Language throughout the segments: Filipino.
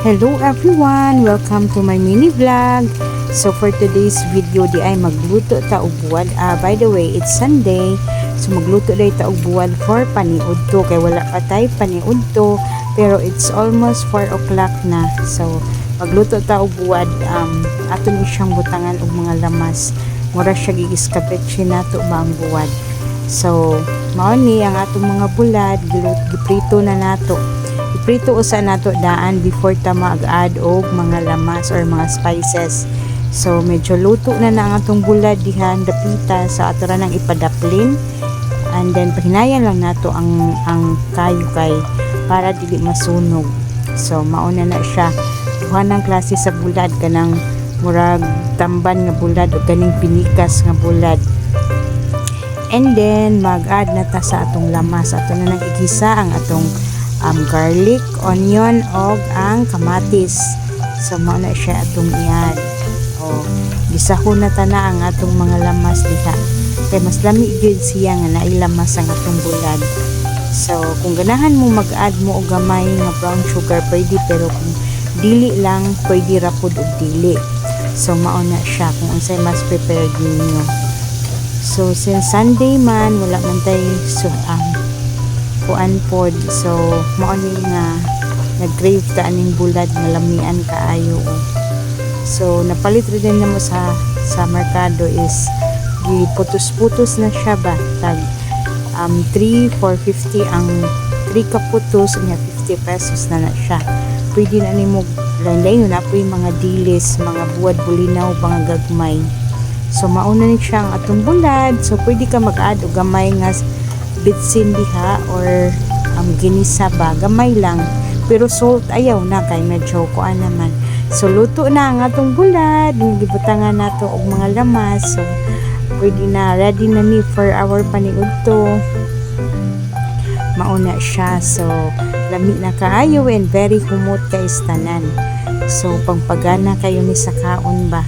Hello everyone! Welcome to my mini vlog. So for today's video di ay magluto ta og buwad. By the way, it's Sunday. So magluto day ta og buwad for paniudto kay wala pa tay paniudto pero it's almost 4 o'clock na. So magluto ta og buwad, aton siyang butangan og mga lamas. Mura siya giiskabetsi nato ba ang buwad. So mao ni ang atong mga bulad, giprito na nato. Iprito usa nato daan before ta mag-add og mga lamas or mga spices. So medyo luto na ang atong bulad dihan dapita sa ato ra nang ipadaplin. And then pahinayan lang nato ang kayo kay para dili masunog. So mauna na siya. Duha ng klase sa bulad kanang murag tamban nga bulad o kaning pinikas nga bulad. And then mag-add na ta sa atong lamas. Ato na nang igisa ang atong garlic, onion, og ang kamatis. So mao na siya atong i-add. Gisahon na ta na ang atong mga lamas diha. Kay mas lami gyud siya nga nailamas ang atong bulad. So kung ganahan mo mag-add mo og gamay nga brown sugar pwede, pero kung dili lang pwede ra pud og dili. So mao na siya kung unsay mas prepared ninyo. So since Sunday man wala man tay kuan pod, so mao ni nga nag-crave ta aning bulad nga lamian kaayo. So napalit rin din namo sa merkado is giputos-putos na siya ba tag 3-4.50 ang 3 kaputos nya 50 pesos na siya. Pwede na nimo lain-lain na po yung mga dilis, mga buwad bulinaw, mga gagmay. So mauna ni siya ang atong bulad. So pwede ka mag-add og gamay nga bitsin diha or ginisa ba, gamay lang, pero salt ayaw na kay medyo kuan naman. So luto na ang atong bulad, gibutangan nato og mga lamas. So pwede na, ready na ni for our paniudto. Mauna siya. So lami na kaayo and very humot kay istanan. So pangpagana kayo ni sa kaon ba.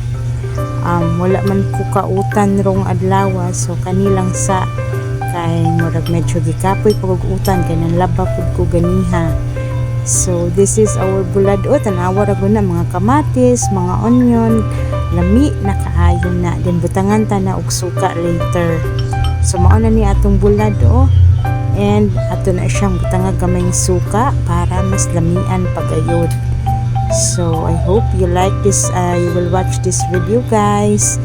Wala man ko kautan rong adlaw, so kanilang sa kay murag medyo gikapoy pag-utan kay nanlaba pud ko ganiha. So this is our bulad. Tanawa ra na mga kamatis, mga onion, lami na kaayo na. Then butangan ta na og suka later. So mao na ni atong bulad and ato na siyang butangag kamay suka para mas lamian pagayod. So I hope you like this, you will watch this video guys.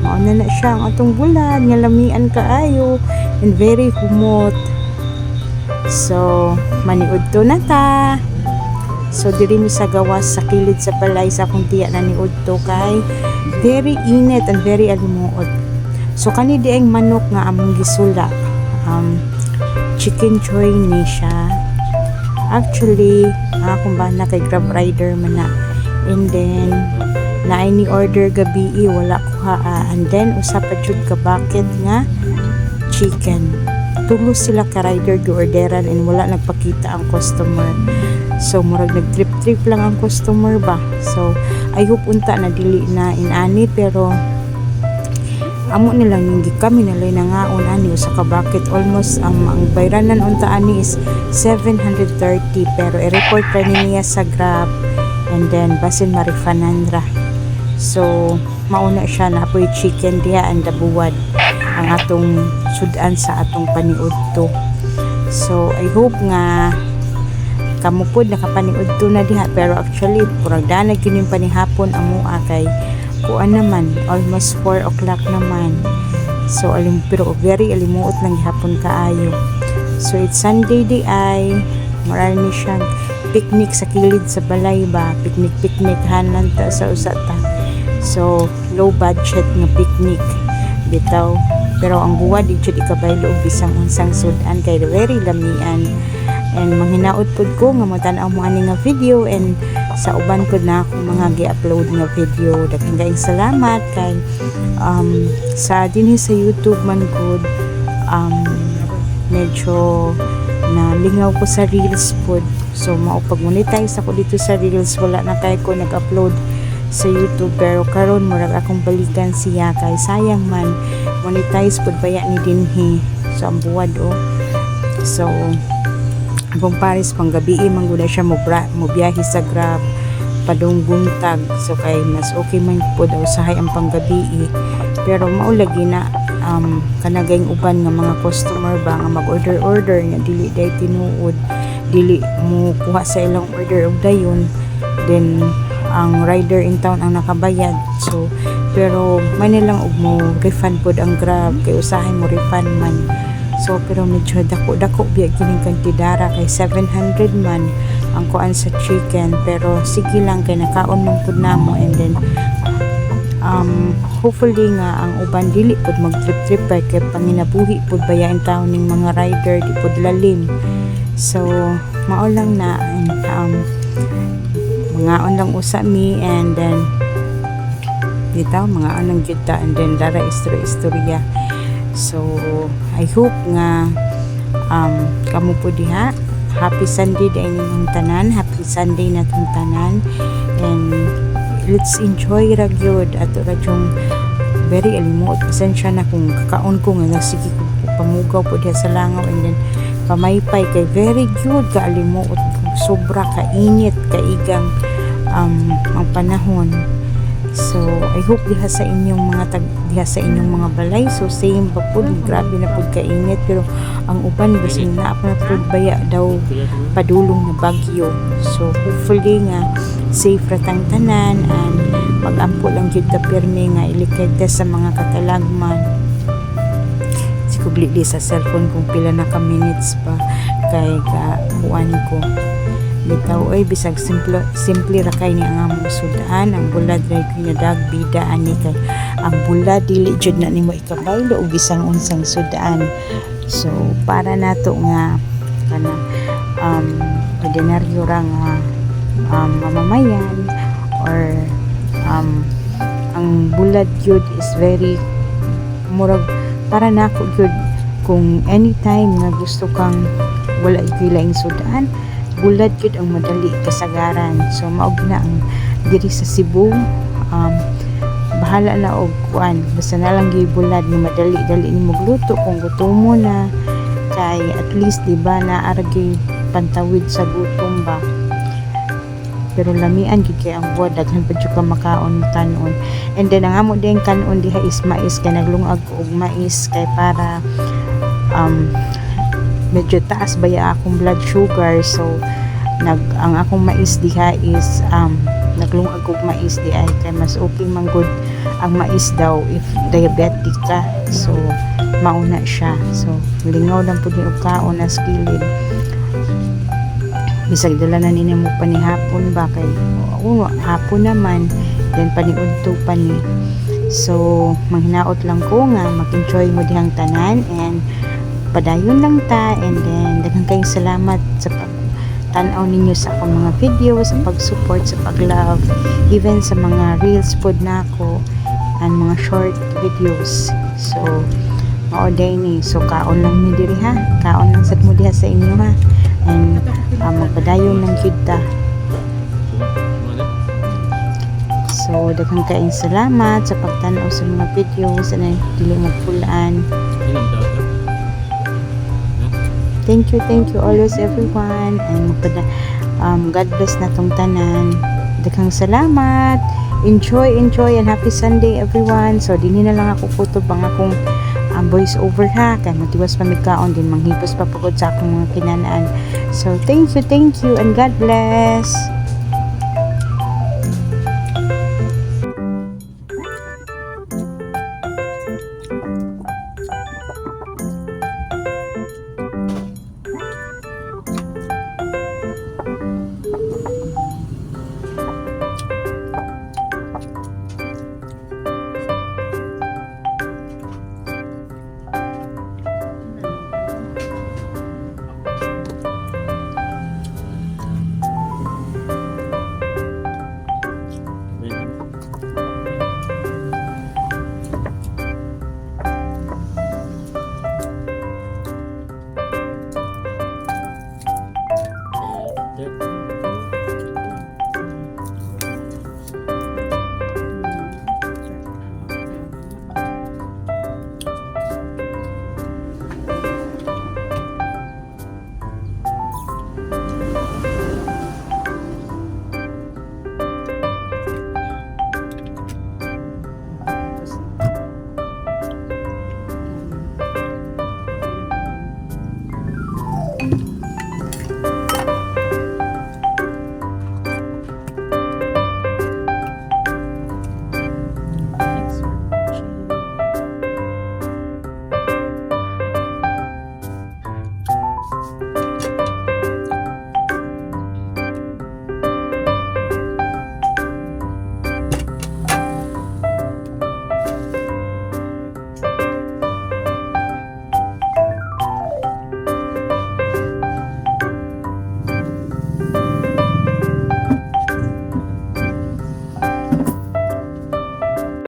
Mauna na siya ang atong bulad nga lamian kaayo and very humot. So maniudto na ta. So diri mi sa gawas sa kilid sa balay sa akong tiya na niudto kay very init and very alimuot. So kani dieng manok nga among gisula, chicken choy ni siya. Actually akong bana kay Grab rider man na. And then na ni order gabi wala ko and then usa pa jud ka bucket nga chicken. Tulo sila ka rider gi-orderan and wala nagpakita ang customer. So murag nag-trip lang ang customer ba. So I hope unta na dili na inani, pero amo nilang yung kami nalay na nga ani usa ka bucket. Almost ang bayranan unta ani is 730, pero i-report ra niya sa Grab and then basin marifanan ra. So mauna siya na apoy chicken diha and dabuwad ang atong sudan sa atong paniudto. So I hope nga kamo pod nakapaniudto na diha, pero actually purag danag yun yung panihapon amua kay kuan naman almost 4 o'clock naman. So pero very alimuot lang gihapon kaayo. So it's Sunday di ay marami siyang picnic sa kilid sa balay ba, picnic hanan ta sa usata. So low budget nga picnic bitaw, pero ang buwad di jud ikabaylo og bisang unsang sudan kay very lamian. And manghinaot pud ko nga mo-tan-aw mo ani nga video, and sa uban pud na akong mga gi-upload nga video. Daghang kaayong salamat kay sa dinhi sa YouTube man gud medyo na lingaw ko sa reels pod. So mao pag monetize ako dito sa reels, wala na kay ko nag-upload sa YouTube, pero karon murag akong balikan siya kay sayang man monetize pud baya ni dinhi. So ang buwad So Kung pares panggabi mangguna siya mo biyahe sa Grab padung buntag, so kay mas okay man po daw usahay ang panggabi pero maulagi na kanagayng uban nga mga customer ba nga mag-order nga dili day tinuod, dili mo kuha sa ilang order og dayon, then ang rider in town ang nakabayad. So pero may nilang og mo refund pod ang Grab kay usahay mo refund man. So pero medyo dako biya kining kantidara kay 700 man ang kuan sa chicken, pero sige lang kay nakaon man pud namo, and then hopefully nga ang uban dili pud mag trip ba kay panginabuhi pud bayain taon ning mga rider di pud lalim. So mao lang na, and mga lang usa mi, and then dito mga anong kita, and then dara istorya. So I hope nga kamo po diha. Happy Sunday din inyong tanan, happy Sunday na tong tanan, and let's enjoy ra gyud ato ra yung very alimot. Pasensya na kung kakaon ko nga sige ko pamugaw po diha sa langaw, and then pamaypay kay very good ka alimot, sobra ka init kaigang ang panahon. So I hope diha sa inyong mga balay, so same pa pud, grabe na pud kainit, pero ang uban basin na pa pud baya daw padulong na bagyo. So hopefully nga safe ra tang tanan, and mag-ampo lang gyud ta pirmi nga ilikay ta sa mga katalagman. Sikugli di sa cellphone kung pila na ka minutes pa kay kuan ko bitaw oy bisag simple ra kay ni ang among sudan. Ang bulad ray kinadag bida ani kay ang bulad dili jud na nimo ikabaylo og bisang unsang sudan. So para nato nga kana ordinaryo ra nga mamamayan, or ang bulad yun is very murag para nako yun kung anytime nga gusto kang wala ikilaing sudan, bulad yun ang madali kasagaran. So maog na ang diri sa Cebu, bahala na og kuan, basta na lang gyud bulad nga madali-dali ni magluto kung gutom mo na, kay at least di ba na argi pantawid sa gutom ba. Pero lamian gid kay ang buwan, daghan pa jud ka makaon kanon. And then ang amo din kanon diha is mais, kay naglungag ko og mais kay para medyo taas baya akong blood sugar. So ang akong mais diha is naglungag og mais di ay kay mas okay man good ang mais daw if diabetic ka. So mauna siya, so lingaw lang pud ni og kaon as kilid. Bisag dala na nini mo panihapon ba kay hapon naman, then paniudto pa ni. So manghinaot lang ko nga mag-enjoy mo dihang tanan, and padayon lang ta, and then daghang kayong salamat sa pagtanaw ninyo sa akong mga video, sa pag-support, sa pag-love, even sa mga reels pod nako and mga short videos. So mao day ni, so kaon lang ni diri ha, kaon lang sad mo diha sa inyo ha, and magpadayon ng kita. So daghang kayong salamat sa pagtanaw sa mga videos, and dili magpulaan. Thank you always everyone, and God bless na tong tanan. Daghang salamat. Enjoy and happy Sunday everyone. So dinhi na lang ako kutob ang akong voice over ha, kay matiwas pa migkaon din manghipos pa pugod sa akong mga kinanaan. So thank you and God bless.